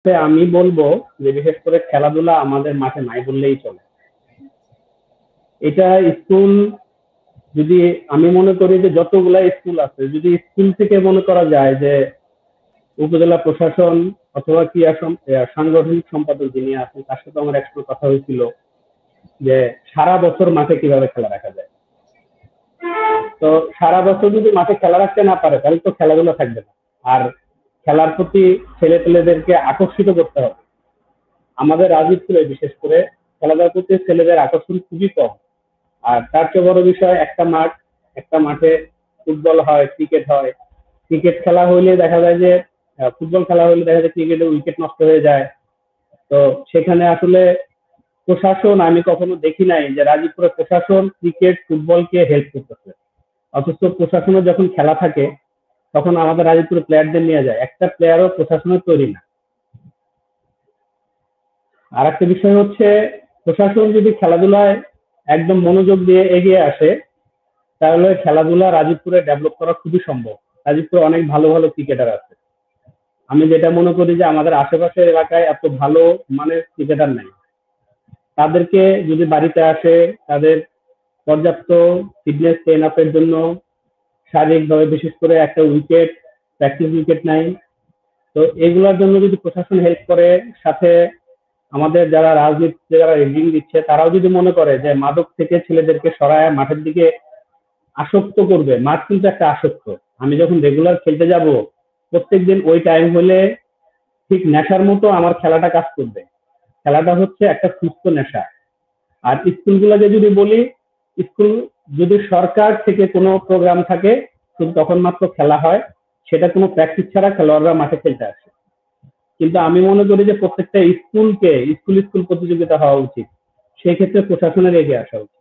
আমি বলবো যে বিশেষ করে খেলাধুলা আমাদের মাঠে নাই বললেই চলে। এটা স্কুল, যদি আমি মনে করি যে যতগুলা স্কুল আছে, যদি স্কুল থেকে মনে করা যায় যে উপজেলা প্রশাসন অথবা সাংগঠনিক সম্পাদক যিনি আছেন তার সাথে আমার একটু কথা হয়েছিল যে সারা বছর মাঠে কিভাবে খেলা রাখা যায়। তো সারা বছর যদি মাঠে খেলা রাখতে না পারে তাহলে তো খেলাধুলা থাকবে না। আর খেলার প্রতি ছেলে পেলেদেরকে আকর্ষিত করতে হবে। আমাদের রাজনীতিতে বিশেষ করে খেলাধুলার প্রতি ছেলেদের আকর্ষণ খুবই কম। আর তার চেয়ে বড় বিষয়, একটা মাঠে ফুটবল হয়, ক্রিকেট হয়। ক্রিকেট খেলা হইলে দেখা যায় যে ফুটবল খেলা হইলে দেখা যায় ক্রিকেটে উইকেট নষ্ট হয়ে যায়। তো সেখানে আসলে প্রশাসন আমি কখনো দেখি নাই যে রাজীবপুরের প্রশাসন ক্রিকেট ফুটবলকে হেল্প করতেছে। অথচ প্রশাসনের যখন খেলা থাকে তখন আমাদের রাজীবপুরের প্লেয়ারদের নিয়ে যায়, একটা প্লেয়ারও প্রশাসনের তৈরি না। আর একটা বিষয় হচ্ছে, প্রশাসন যদি খেলাধুলায় একদম মনোযোগ দিয়ে এগিয়ে আসে তাহলে খেলাধুলা রাজীবপুরে ডেভেলপ করা খুবই সম্ভব। রাজীবপুরে অনেক ভালো ভালো ক্রিকেটার আছে। আমি যেটা মনে করি যে আমাদের আশেপাশের এলাকায় এত ভালো মানের ক্রিকেটার নাই। তাদেরকে যদি বাড়িতে আসে, তাদের পর্যাপ্ত ফিটনেস ট্রেন আপের জন্য শারীরিকভাবে বিশেষ করে একটা উইকেট, প্র্যাকটিস উইকেট নাই। তো এগুলোর জন্য যদি প্রশাসন হেল্প করে, সাথে আমাদের যারা রেডিং দিচ্ছে তারাও যদি মনে করে যে মাদক থেকে ছেলেদেরকে সরায় মাঠের দিকে আসক্ত করবে। মাঠ কিন্তু একটা আসক্ত। আমি যখন রেগুলার খেলতে যাব প্রত্যেকদিন ওই টাইম হলে ঠিক নেশার মতো আমার খেলাটা কাজ করবে। খেলাটা হচ্ছে একটা সুস্থ নেশা। আর স্কুলগুলোকে যদি বলি, স্কুল যদি সরকার থেকে কোনো প্রোগ্রাম থাকে কিন্তু তখন মাত্র খেলা হয়, সেটা কোনো প্র্যাকটিস ছাড়া খেলোয়াড়রা মাঠে খেলতে আসে। কিন্তু আমি মনে করি যে প্রত্যেকটা স্কুল স্কুল প্রতিযোগিতা হওয়া উচিত। সেই ক্ষেত্রে প্রশাসনের এগিয়ে আসা উচিত।